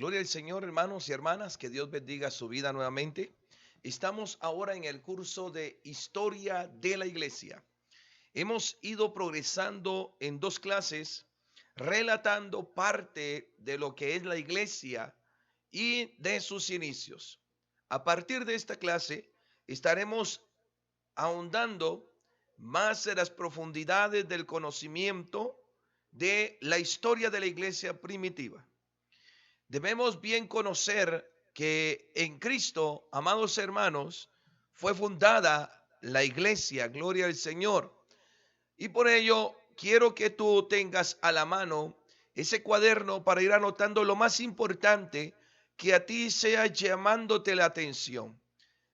Gloria al Señor, hermanos y hermanas, que Dios bendiga su vida nuevamente. Estamos ahora en el curso de Historia de la Iglesia. Hemos ido progresando en dos clases, relatando parte de lo que es la Iglesia y de sus inicios. A partir de esta clase estaremos ahondando más en las profundidades del conocimiento de la historia de la Iglesia primitiva. Debemos bien conocer que en Cristo, amados hermanos, fue fundada la iglesia, gloria al Señor. Y por ello quiero que tú tengas a la mano ese cuaderno para ir anotando lo más importante que a ti sea llamándote la atención.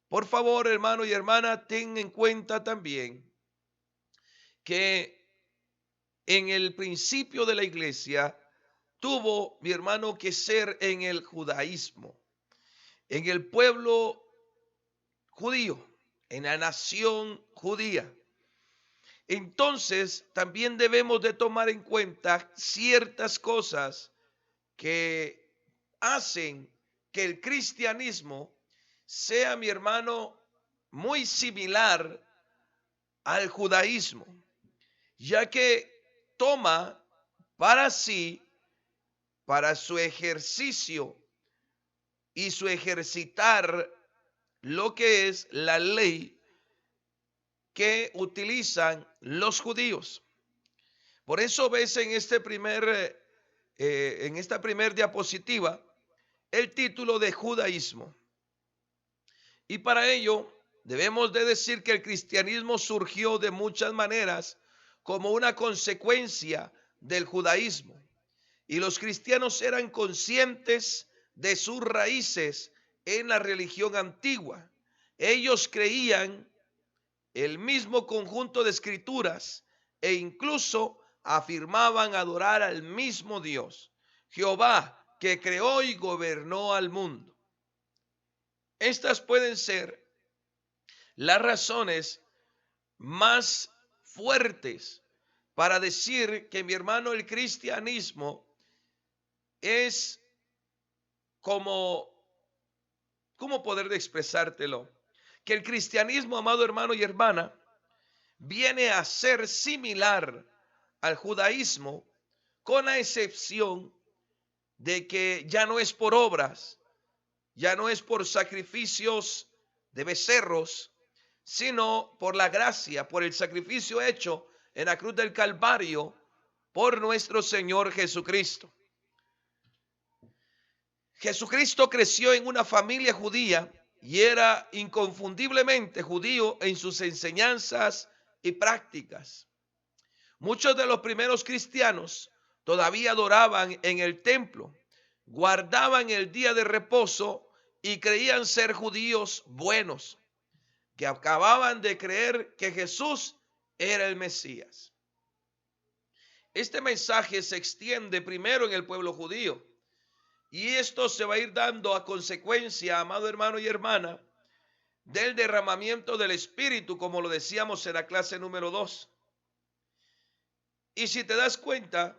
Por favor, hermano y hermana, ten en cuenta también que en el principio de la iglesia tuvo, mi hermano, que ser en el judaísmo, en el pueblo judío, en la nación judía. Entonces, también debemos de tomar en cuenta ciertas cosas que hacen que el cristianismo sea, mi hermano, muy similar al judaísmo, ya que toma para sí, para su ejercicio y su ejercitar lo que es la ley que utilizan los judíos. Por eso ves en esta primer diapositiva el título de judaísmo. Y para ello debemos de decir que el cristianismo surgió de muchas maneras como una consecuencia del judaísmo. Y los cristianos eran conscientes de sus raíces en la religión antigua. Ellos creían el mismo conjunto de escrituras e incluso afirmaban adorar al mismo Dios, Jehová, que creó y gobernó al mundo. Estas pueden ser las razones más fuertes para decir que, mi hermano, el cristianismo es como, ¿cómo poder expresártelo? Que el cristianismo, amado hermano y hermana, viene a ser similar al judaísmo, con la excepción de que ya no es por obras, ya no es por sacrificios de becerros, sino por la gracia, por el sacrificio hecho en la cruz del Calvario por nuestro Señor Jesucristo. Jesucristo creció en una familia judía y era inconfundiblemente judío en sus enseñanzas y prácticas. Muchos de los primeros cristianos todavía adoraban en el templo, guardaban el día de reposo y creían ser judíos buenos, que acababan de creer que Jesús era el Mesías. Este mensaje se extiende primero en el pueblo judío, y esto se va a ir dando a consecuencia, amado hermano y hermana, del derramamiento del Espíritu, como lo decíamos en la clase número 2. Y si te das cuenta,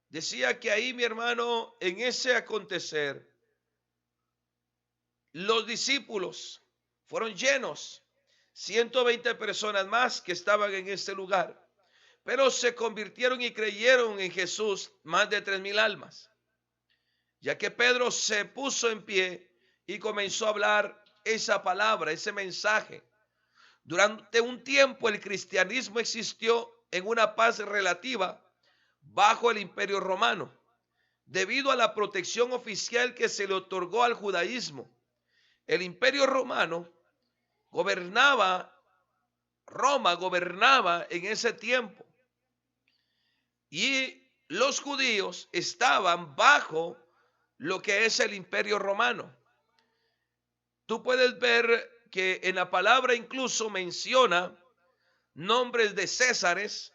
decía que ahí, mi hermano, en ese acontecer, los discípulos fueron llenos, 120 personas más que estaban en ese lugar, pero se convirtieron y creyeron en Jesús más de 3,000 almas, ya que Pedro se puso en pie y comenzó a hablar esa palabra, ese mensaje. Durante un tiempo el cristianismo existió en una paz relativa bajo el Imperio Romano, debido a la protección oficial que se le otorgó al judaísmo. El Imperio Romano gobernaba, Roma gobernaba en ese tiempo, y los judíos estaban bajo lo que es el Imperio Romano. Tú puedes ver que en la palabra incluso menciona nombres de césares,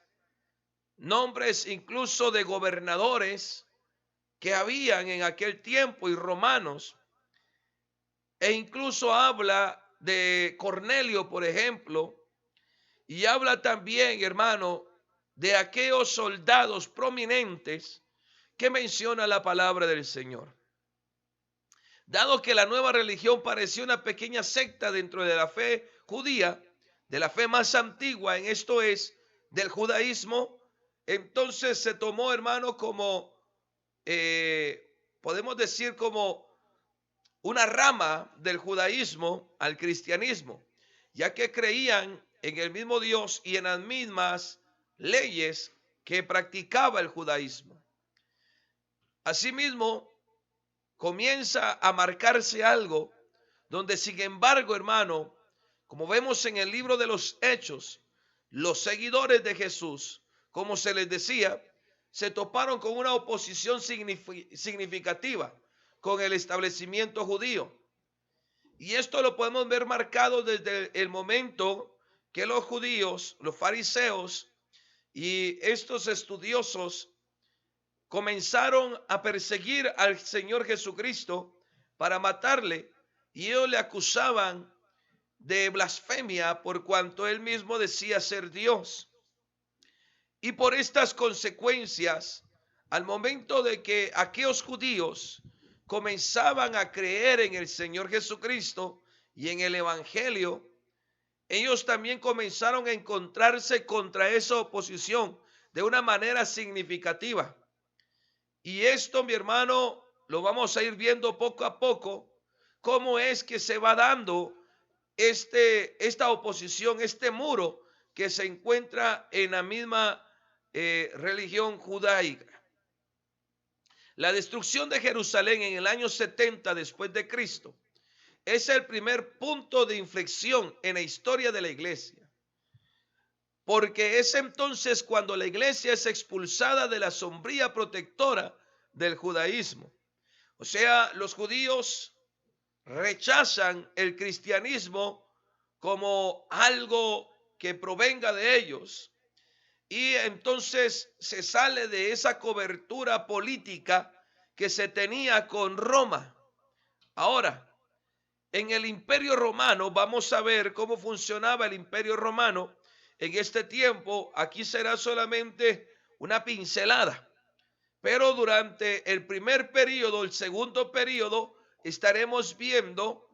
nombres incluso de gobernadores que habían en aquel tiempo y romanos, e incluso habla de Cornelio, por ejemplo, y habla también, hermano, de aquellos soldados prominentes que menciona la palabra del Señor. Dado que la nueva religión parecía una pequeña secta dentro de la fe judía, de la fe más antigua, en esto es, del judaísmo, entonces se tomó, hermano, como, podemos decir, como una rama del judaísmo al cristianismo, ya que creían en el mismo Dios y en las mismas leyes que practicaba el judaísmo. Asimismo, comienza a marcarse algo donde, sin embargo, hermano, como vemos en el libro de los Hechos, los seguidores de Jesús, como se les decía, se toparon con una oposición significativa con el establecimiento judío. Y esto lo podemos ver marcado desde el momento que los judíos, los fariseos y estos estudiosos comenzaron a perseguir al Señor Jesucristo para matarle, y ellos le acusaban de blasfemia por cuanto él mismo decía ser Dios. Y por estas consecuencias, al momento de que aquellos judíos comenzaban a creer en el Señor Jesucristo y en el Evangelio, ellos también comenzaron a encontrarse contra esa oposición de una manera significativa. Y esto, mi hermano, lo vamos a ir viendo poco a poco, cómo es que se va dando esta oposición, este muro que se encuentra en la misma religión judaica. La destrucción de Jerusalén en el año 70 después de Cristo es el primer punto de inflexión en la historia de la iglesia, porque es entonces cuando la iglesia es expulsada de la sombría protectora del judaísmo. O sea, los judíos rechazan el cristianismo como algo que provenga de ellos, y entonces se sale de esa cobertura política que se tenía con Roma. Ahora, en el Imperio Romano, vamos a ver cómo funcionaba el Imperio Romano en este tiempo. Aquí será solamente una pincelada, pero durante el primer periodo, el segundo periodo, estaremos viendo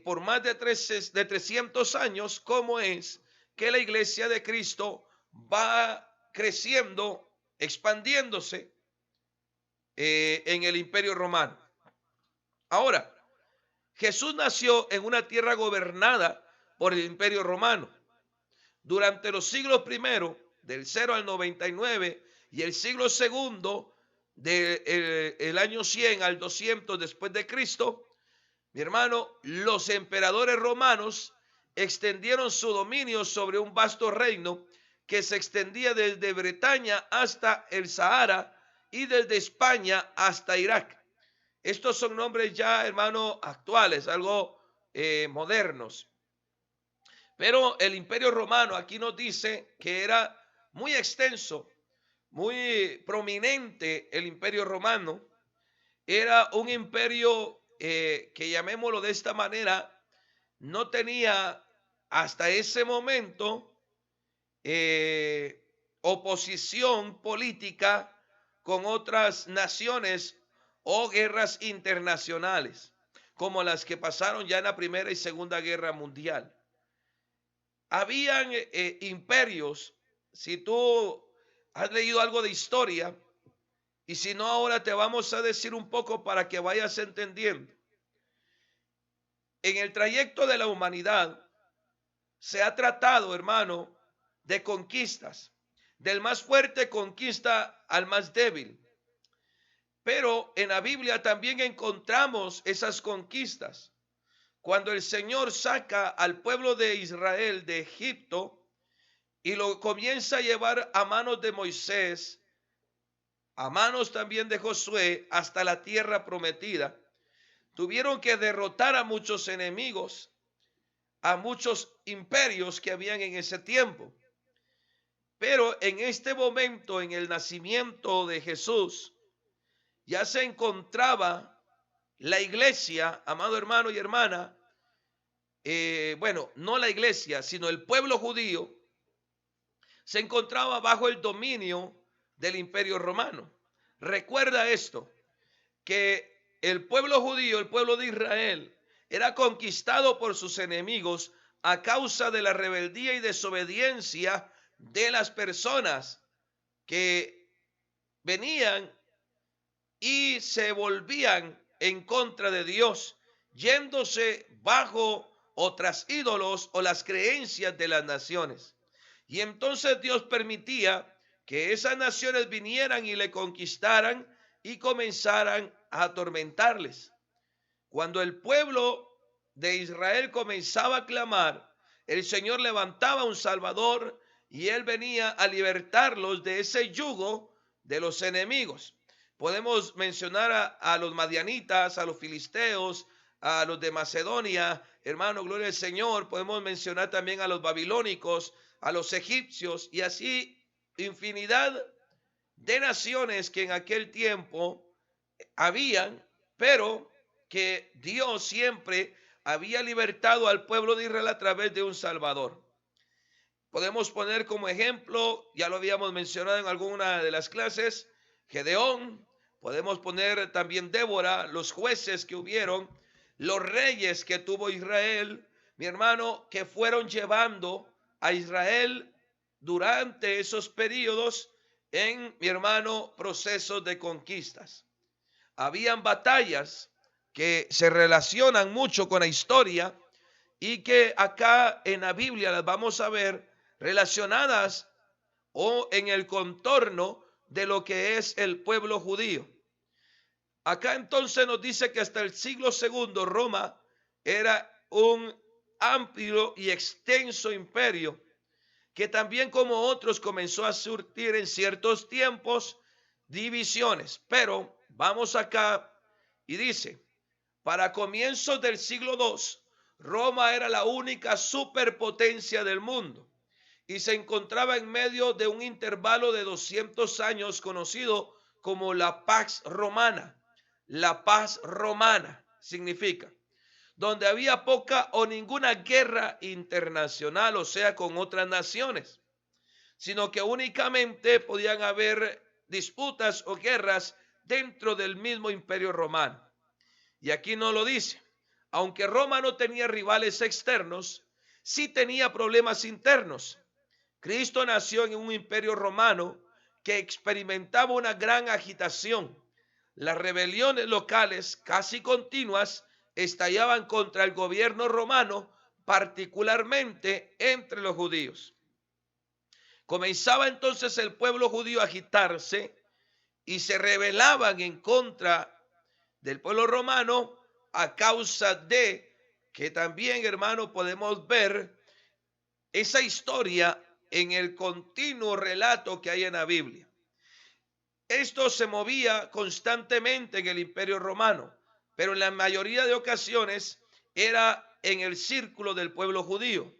por más de 300 años cómo es que la iglesia de Cristo va creciendo, expandiéndose en el Imperio Romano. Ahora, Jesús nació en una tierra gobernada por el Imperio Romano. Durante los siglos primero, del 0 al 99, y el siglo segundo, del año 100 al 200 después de Cristo, mi hermano, los emperadores romanos extendieron su dominio sobre un vasto reino que se extendía desde Bretaña hasta el Sahara y desde España hasta Irak. Estos son nombres ya, hermano, actuales, algo modernos. Pero el Imperio Romano aquí nos dice que era muy extenso, muy prominente el Imperio Romano. Era un imperio que, llamémoslo de esta manera, no tenía hasta ese momento oposición política con otras naciones o guerras internacionales, como las que pasaron ya en la Primera y Segunda Guerra Mundial. Habían imperios. Si tú has leído algo de historia, y si no, ahora te vamos a decir un poco para que vayas entendiendo. En el trayecto de la humanidad se ha tratado, hermano, de conquistas. Del más fuerte conquista al más débil. Pero en la Biblia también encontramos esas conquistas. Cuando el Señor saca al pueblo de Israel de Egipto y lo comienza a llevar a manos de Moisés, a manos también de Josué, hasta la tierra prometida, tuvieron que derrotar a muchos enemigos, a muchos imperios que habían en ese tiempo. Pero en este momento, en el nacimiento de Jesús, ya se encontraba la iglesia, amado hermano y hermana, bueno, no la iglesia, sino el pueblo judío, se encontraba bajo el dominio del Imperio Romano. Recuerda esto, que el pueblo judío, el pueblo de Israel, era conquistado por sus enemigos a causa de la rebeldía y desobediencia de las personas que venían y se volvían en contra de Dios, yéndose bajo otras ídolos o las creencias de las naciones. Y entonces Dios permitía que esas naciones vinieran y le conquistaran y comenzaran a atormentarles. Cuando el pueblo de Israel comenzaba a clamar, el Señor levantaba un Salvador y él venía a libertarlos de ese yugo de los enemigos. Podemos mencionar a los madianitas, a los filisteos, a los de Macedonia, hermano, gloria al Señor. Podemos mencionar también a los babilónicos, a los egipcios y así infinidad de naciones que en aquel tiempo habían, pero que Dios siempre había libertado al pueblo de Israel a través de un Salvador. Podemos poner como ejemplo, ya lo habíamos mencionado en alguna de las clases, Gedeón. Podemos poner también Débora, los jueces que hubieron, los reyes que tuvo Israel, mi hermano, que fueron llevando a Israel durante esos periodos en, mi hermano, procesos de conquistas. Habían batallas que se relacionan mucho con la historia y que acá en la Biblia las vamos a ver relacionadas o en el contorno de lo que es el pueblo judío. Acá entonces nos dice que hasta el siglo segundo Roma era un amplio y extenso imperio que también como otros comenzó a surtir en ciertos tiempos divisiones. Pero vamos acá y dice, para comienzos del siglo II, Roma era la única superpotencia del mundo y se encontraba en medio de un intervalo de 200 años conocido como la Pax Romana. La paz romana significa donde había poca o ninguna guerra internacional, o sea, con otras naciones, sino que únicamente podían haber disputas o guerras dentro del mismo imperio romano. Y aquí no lo dice. Aunque Roma no tenía rivales externos, sí tenía problemas internos. Cristo nació en un imperio romano que experimentaba una gran agitación. Las rebeliones locales, casi continuas, estallaban contra el gobierno romano, particularmente entre los judíos. Comenzaba entonces el pueblo judío a agitarse y se rebelaban en contra del pueblo romano a causa de que también, hermano, podemos ver esa historia en el continuo relato que hay en la Biblia. Esto se movía constantemente en el imperio romano, pero en la mayoría de ocasiones era en el círculo del pueblo judío.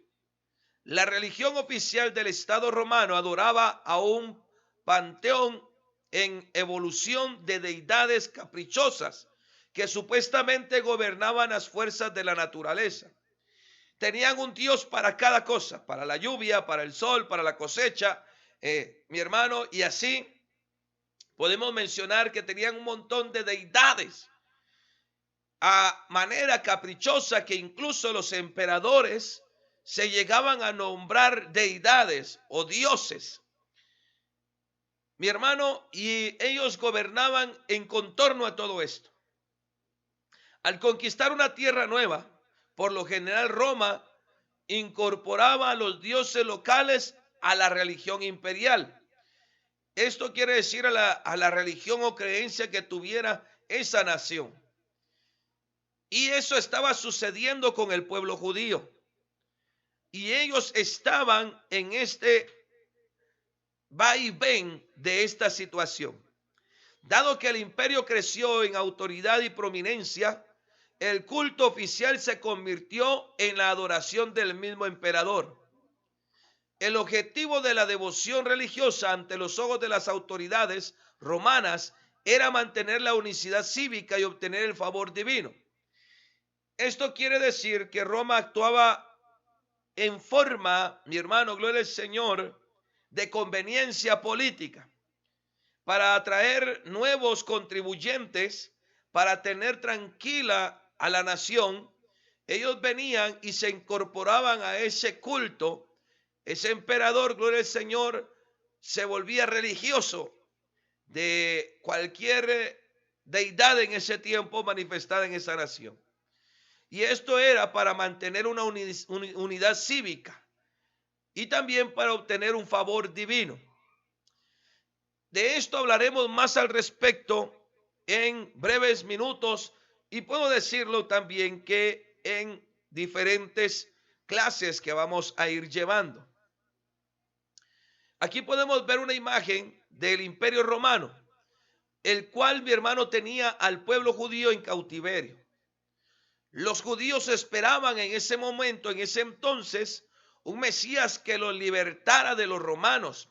La religión oficial del Estado romano adoraba a un panteón en evolución de deidades caprichosas que supuestamente gobernaban las fuerzas de la naturaleza. Tenían un dios para cada cosa, para la lluvia, para el sol, para la cosecha, mi hermano, y así podemos mencionar que tenían un montón de deidades a manera caprichosa que incluso los emperadores se llegaban a nombrar deidades o dioses, mi hermano, y ellos gobernaban en contorno a todo esto. Al conquistar una tierra nueva, por lo general Roma incorporaba a los dioses locales a la religión imperial. Esto quiere decir a la religión o creencia que tuviera esa nación. Y eso estaba sucediendo con el pueblo judío. Y ellos estaban en este va y ven de esta situación. Dado que el imperio creció en autoridad y prominencia, el culto oficial se convirtió en la adoración del mismo emperador. El objetivo de la devoción religiosa ante los ojos de las autoridades romanas era mantener la unicidad cívica y obtener el favor divino. Esto quiere decir que Roma actuaba en forma, mi hermano, gloria al Señor, de conveniencia política para atraer nuevos contribuyentes para tener tranquila a la nación, ellos venían y se incorporaban a ese culto. Ese emperador, gloria al Señor, se volvía religioso de cualquier deidad en ese tiempo manifestada en esa nación. Y esto era para mantener una unidad cívica y también para obtener un favor divino. De esto hablaremos más al respecto en breves minutos, y puedo decirlo también que en diferentes clases que vamos a ir llevando. Aquí podemos ver una imagen del Imperio Romano, el cual, mi hermano, tenía al pueblo judío en cautiverio. Los judíos esperaban en ese momento, en ese entonces, un Mesías que los libertara de los romanos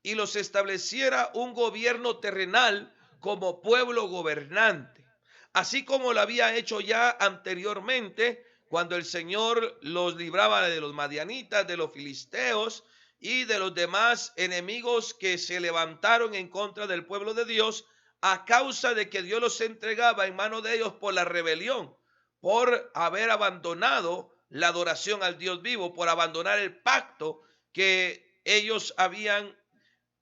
y los estableciera un gobierno terrenal como pueblo gobernante, así como lo había hecho ya anteriormente cuando el Señor los libraba de los madianitas, de los filisteos y de los demás enemigos que se levantaron en contra del pueblo de Dios, a causa de que Dios los entregaba en manos de ellos por la rebelión, por haber abandonado la adoración al Dios vivo, por abandonar el pacto que ellos habían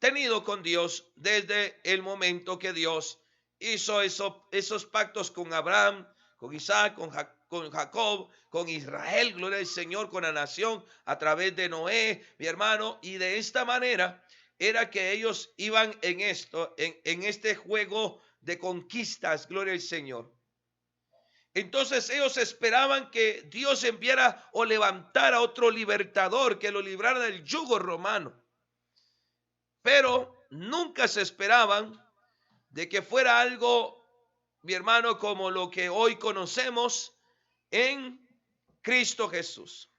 tenido con Dios desde el momento que Dios hizo esos pactos con Abraham, con Isaac, con Jacob, con Israel, gloria al Señor, con la nación, a través de Noé, mi hermano. Y de esta manera era que ellos iban en esto, en este juego de conquistas, gloria al Señor. Entonces ellos esperaban que Dios enviara o levantara otro libertador que lo librara del yugo romano. Pero nunca se esperaban de que fuera algo, mi hermano, como lo que hoy conocemos en Cristo Jesús.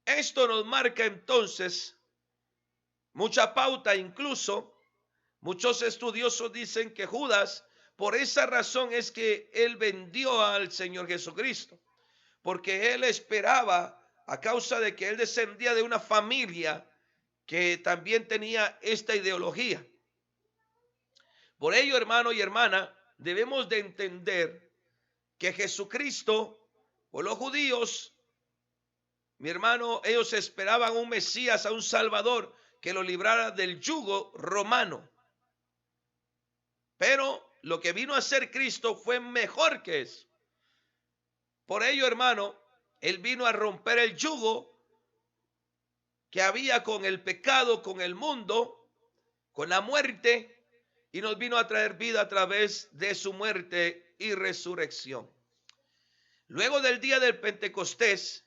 Esto nos marca entonces mucha pauta. Incluso muchos estudiosos dicen que Judas, por esa razón es que él vendió al Señor Jesucristo, porque él esperaba, a causa de que él descendía de una familia que también tenía esta ideología. Por ello, hermano y hermana, debemos de entender que Jesucristo, por los judíos, mi hermano, ellos esperaban un Mesías, a un Salvador que lo librara del yugo romano. Pero lo que vino a ser Cristo fue mejor que eso. Por ello, hermano, Él vino a romper el yugo que había con el pecado, con el mundo, con la muerte, y nos vino a traer vida a través de su muerte y resurrección. Luego del día del Pentecostés,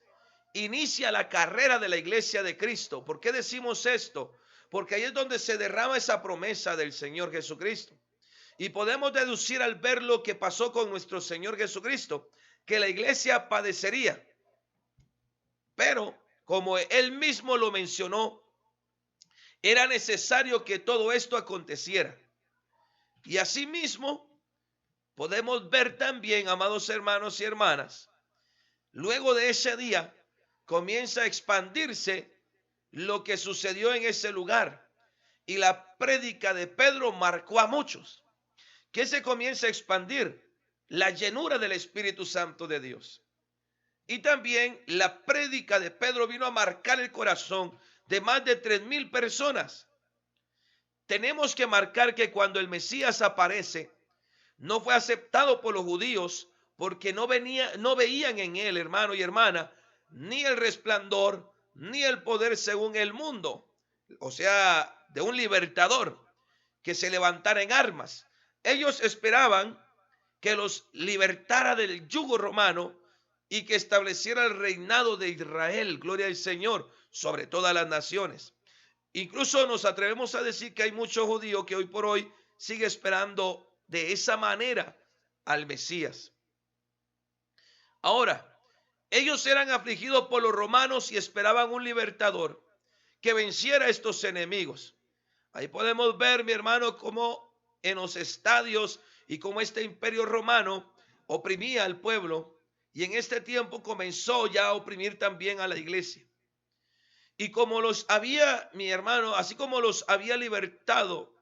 inicia la carrera de la iglesia de Cristo. ¿Por qué decimos esto? Porque ahí es donde se derrama esa promesa del Señor Jesucristo. Y podemos deducir al ver lo que pasó con nuestro Señor Jesucristo, que la iglesia padecería. Pero, como Él mismo lo mencionó, era necesario que todo esto aconteciera. Y asimismo, podemos ver también, amados hermanos y hermanas, luego de ese día comienza a expandirse lo que sucedió en ese lugar. Y la prédica de Pedro marcó a muchos. ¿Qué se comienza a expandir? La llenura del Espíritu Santo de Dios. Y también la prédica de Pedro vino a marcar el corazón de más de 3,000 personas. Tenemos que marcar que cuando el Mesías aparece, no fue aceptado por los judíos porque no veían en él, hermano y hermana, ni el resplandor, ni el poder según el mundo, o sea, de un libertador que se levantara en armas. Ellos esperaban que los libertara del yugo romano y que estableciera el reinado de Israel, gloria al Señor, sobre todas las naciones. Incluso nos atrevemos a decir que hay muchos judíos que hoy por hoy sigue esperando de esa manera al Mesías. Ahora, ellos eran afligidos por los romanos y esperaban un libertador que venciera a estos enemigos. Ahí podemos ver, mi hermano, cómo en los estadios y cómo este imperio romano oprimía al pueblo, y en este tiempo comenzó ya a oprimir también a la iglesia. Y como los había, mi hermano, así como los había libertado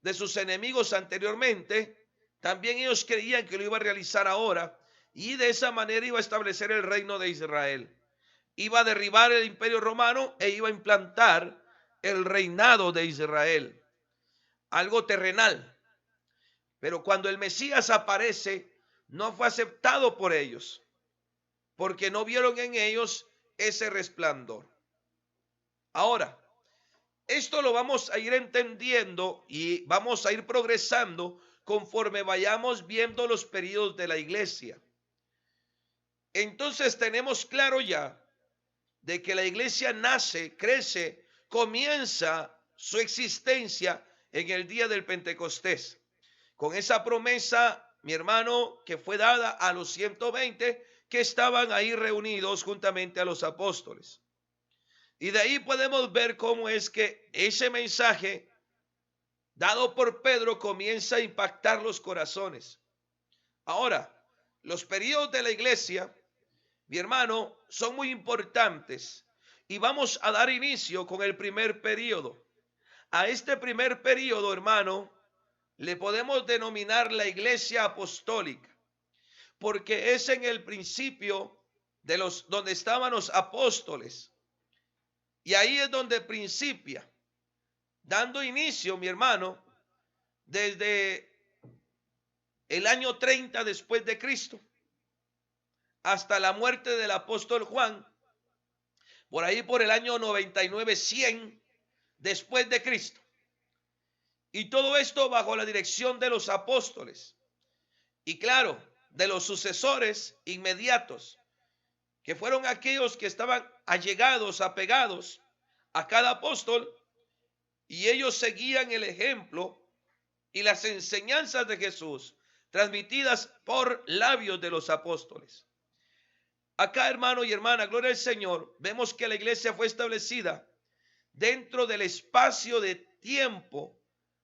de sus enemigos anteriormente, También ellos creían que lo iba a realizar ahora y de esa manera iba a establecer el reino de Israel. Iba a derribar el imperio romano e iba a implantar el reinado de Israel, algo terrenal. Pero cuando el Mesías aparece, no fue aceptado por ellos, porque no vieron en ellos ese resplandor. Ahora, esto lo vamos a ir entendiendo y vamos a ir progresando conforme vayamos viendo los periodos de la iglesia. Entonces tenemos claro ya de que la iglesia nace, crece, comienza su existencia en el día del Pentecostés. Con esa promesa, mi hermano, que fue dada a los 120 que estaban ahí reunidos juntamente a los apóstoles. Y de ahí podemos ver cómo es que ese mensaje dado por Pedro comienza a impactar los corazones. Ahora, los periodos de la iglesia, mi hermano, son muy importantes y vamos a dar inicio con el primer periodo. A este primer periodo, hermano, le podemos denominar la iglesia apostólica, porque es en el principio de donde estaban los apóstoles. Y ahí es donde principia, dando inicio, mi hermano, desde el año 30 después de Cristo hasta la muerte del apóstol Juan, por ahí por el año 99, 100 después de Cristo. Y todo esto bajo la dirección de los apóstoles. Y claro, de los sucesores inmediatos, que fueron aquellos que estaban allegados, apegados a cada apóstol, y ellos seguían el ejemplo y las enseñanzas de Jesús, transmitidas por labios de los apóstoles. Acá, hermano y hermana, gloria al Señor, vemos que la iglesia fue establecida dentro del espacio de tiempo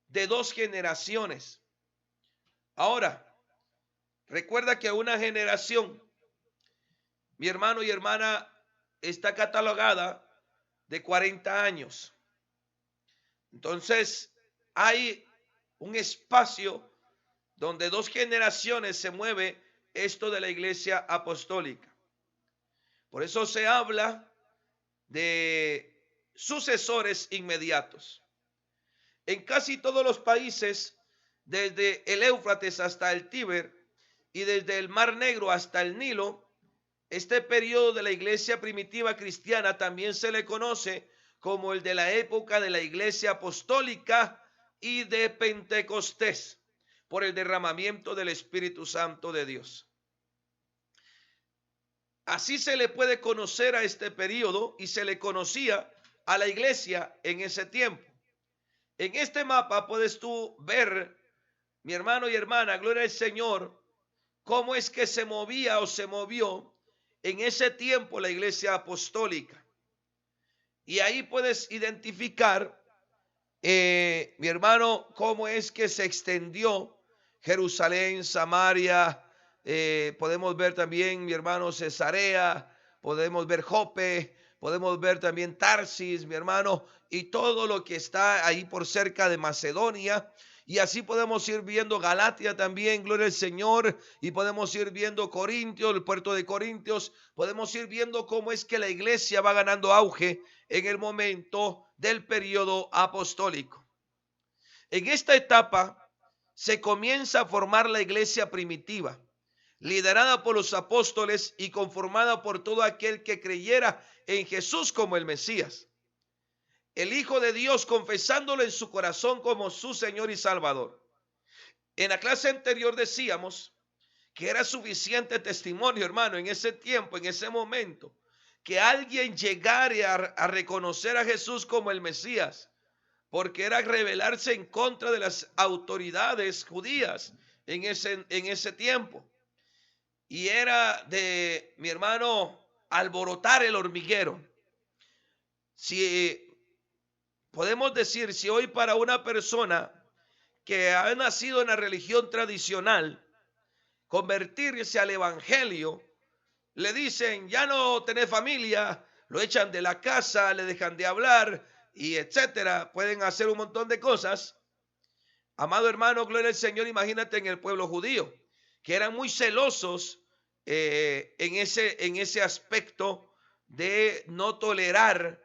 de 2 generaciones. Ahora, recuerda que una generación, mi hermano y hermana, está catalogada de 40 años. Entonces, hay un espacio donde 2 generaciones se mueve esto de la iglesia apostólica. Por eso se habla de sucesores inmediatos. En casi todos los países, desde el Éufrates hasta el Tíber y desde el Mar Negro hasta el Nilo, este periodo de la iglesia primitiva cristiana también se le conoce como el de la época de la iglesia apostólica y de Pentecostés, por el derramamiento del Espíritu Santo de Dios. Así se le puede conocer a este periodo y se le conocía a la iglesia en ese tiempo. En este mapa puedes tú ver, mi hermano y hermana, gloria al Señor, cómo es que se movía o se movió en ese tiempo la iglesia apostólica. Y ahí puedes identificar, mi hermano, cómo es que se extendió Jerusalén, Samaria. Podemos ver también, mi hermano, Cesarea, podemos ver Jope, podemos ver también Tarsis, mi hermano, y todo lo que está ahí por cerca de Macedonia. Y así podemos ir viendo Galatia también, gloria al Señor, y podemos ir viendo Corintios, el puerto de Corintios, podemos ir viendo cómo es que la iglesia va ganando auge en el momento del periodo apostólico. En esta etapa se comienza a formar la iglesia primitiva, liderada por los apóstoles y conformada por todo aquel que creyera en Jesús como el Mesías, el Hijo de Dios, confesándolo en su corazón como su Señor y Salvador. En la clase anterior decíamos que era suficiente testimonio, hermano, en ese tiempo, en ese momento, que alguien llegare a reconocer a Jesús como el Mesías, porque era rebelarse en contra de las autoridades judías en ese tiempo. Y era de, mi hermano, alborotar el hormiguero. Si podemos decir, si hoy para una persona que ha nacido en la religión tradicional, convertirse al evangelio, le dicen, ya no tenés familia, lo echan de la casa, le dejan de hablar y etcétera, pueden hacer un montón de cosas. Amado hermano, gloria al Señor, imagínate en el pueblo judío, que eran muy celosos en ese aspecto de no tolerar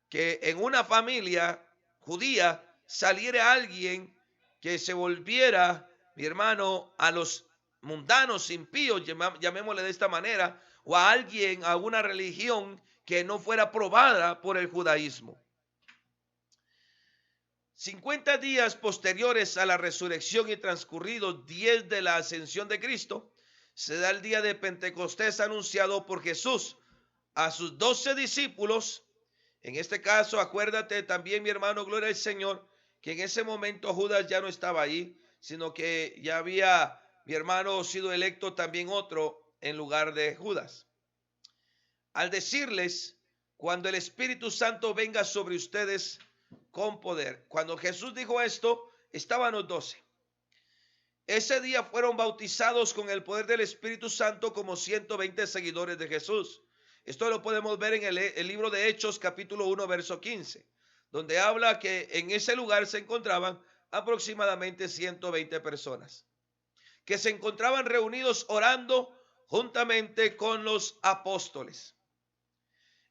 que en una familia judía saliera alguien que se volviera, mi hermano, a los mundanos, impíos, llamémosle de esta manera, o a alguien, a una religión que no fuera aprobada por el judaísmo. 50 días posteriores a la resurrección y transcurridos 10 de la ascensión de Cristo, se da el día de Pentecostés anunciado por Jesús a sus 12 discípulos. En este caso, acuérdate también, mi hermano, gloria al Señor, que en ese momento Judas ya no estaba ahí, sino que ya había, mi hermano, sido electo también otro en lugar de Judas. Al decirles, cuando el Espíritu Santo venga sobre ustedes con poder. Cuando Jesús dijo esto, estaban los 12. Ese día fueron bautizados con el poder del Espíritu Santo como 120 seguidores de Jesús. Esto lo podemos ver en el libro de Hechos, capítulo 1, verso 15, donde habla que en ese lugar se encontraban aproximadamente 120 personas, que se encontraban reunidos orando juntamente con los apóstoles.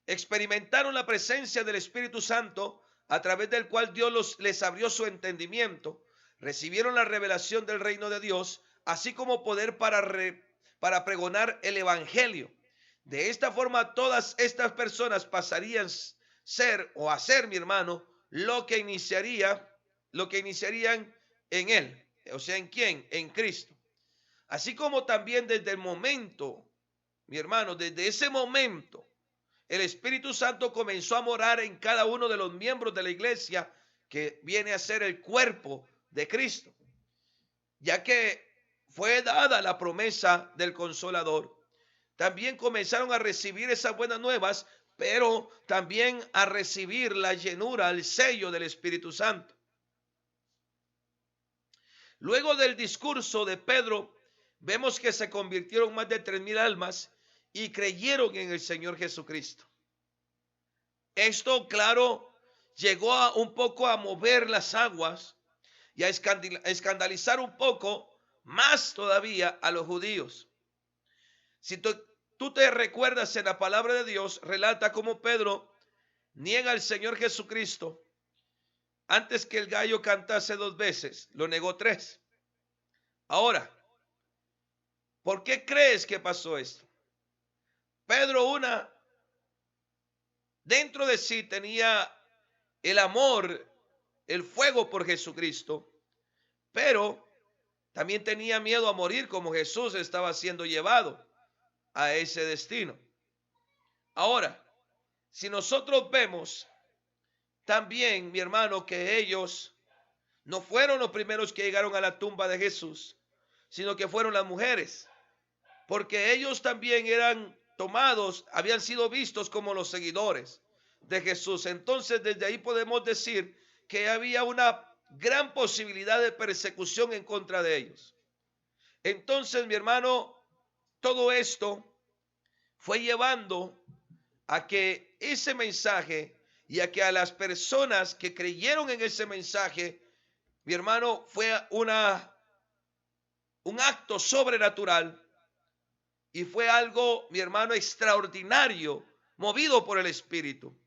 Experimentaron la presencia del Espíritu Santo, a través del cual Dios les abrió su entendimiento. Recibieron la revelación del reino de Dios, así como poder para pregonar el evangelio. De esta forma, todas estas personas pasarían ser o a ser, mi hermano, lo que iniciarían en él. O sea, ¿en quién? En Cristo. Así como también desde el momento, mi hermano, desde ese momento, el Espíritu Santo comenzó a morar en cada uno de los miembros de la iglesia, que viene a ser el cuerpo de Cristo, ya que fue dada la promesa del Consolador. También comenzaron a recibir esas buenas nuevas, pero también a recibir la llenura, el sello del Espíritu Santo. Luego del discurso de Pedro, vemos que se convirtieron más de 3,000 almas y creyeron en el Señor Jesucristo. Esto, claro, llegó un poco a mover las aguas y a escandalizar un poco más todavía a los judíos. Si tú te recuerdas, en la palabra de Dios relata cómo Pedro niega al Señor Jesucristo. Antes que el gallo cantase 2 veces, lo negó 3. Ahora, ¿por qué crees que pasó esto? Pedro, dentro de sí tenía el amor, el fuego por Jesucristo, pero también tenía miedo a morir como Jesús estaba siendo llevado a ese destino. Ahora, si nosotros vemos también, mi hermano, que ellos no fueron los primeros que llegaron a la tumba de Jesús, sino que fueron las mujeres, porque ellos también eran tomados, habían sido vistos como los seguidores de Jesús. Entonces, desde ahí podemos decir que había una gran posibilidad de persecución en contra de ellos. Entonces, mi hermano, todo esto fue llevando a que ese mensaje y a que a las personas que creyeron en ese mensaje, mi hermano, fue un acto sobrenatural y fue algo, mi hermano, extraordinario, movido por el Espíritu.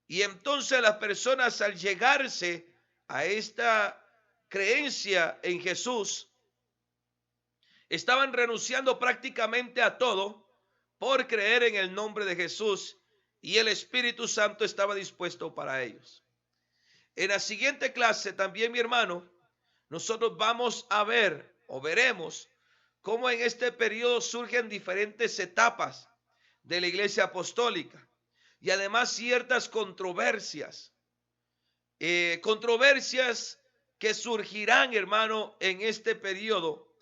Y entonces las personas, al llegarse a esta creencia en Jesús, estaban renunciando prácticamente a todo por creer en el nombre de Jesús, y el Espíritu Santo estaba dispuesto para ellos. En la siguiente clase también, mi hermano, nosotros vamos a ver o veremos cómo en este periodo surgen diferentes etapas de la iglesia apostólica y además ciertas controversias que surgirán, hermano, en este periodo.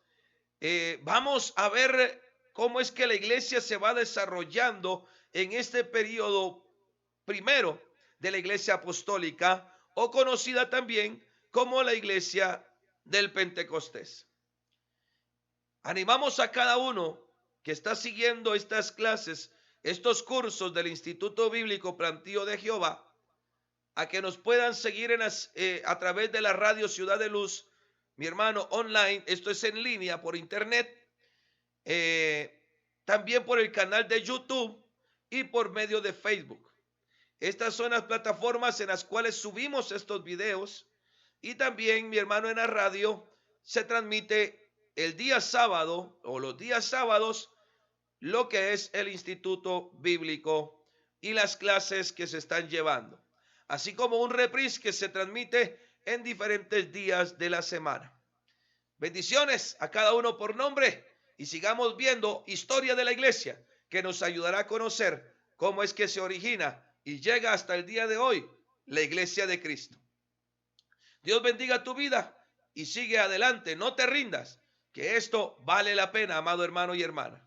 Vamos a ver cómo es que la iglesia se va desarrollando en este periodo primero de la iglesia apostólica, o conocida también como la iglesia del Pentecostés. Animamos a cada uno que está siguiendo estas clases, estos cursos del Instituto Bíblico Plantío de Jehová, a que nos puedan seguir a través de la radio Ciudad de Luz mi hermano, online. Esto es en línea por internet. También por el canal de YouTube y por medio de Facebook. Estas son las plataformas en las cuales subimos estos videos. Y también, mi hermano, en la radio se transmite el día sábado o los días sábados lo que es el Instituto Bíblico y las clases que se están llevando, así como un reprise que se transmite en diferentes días de la semana. Bendiciones a cada uno por nombre y sigamos viendo historia de la iglesia que nos ayudará a conocer cómo es que se origina y llega hasta el día de hoy la iglesia de Cristo. Dios bendiga tu vida y sigue adelante, no te rindas, que esto vale la pena, amado hermano y hermana.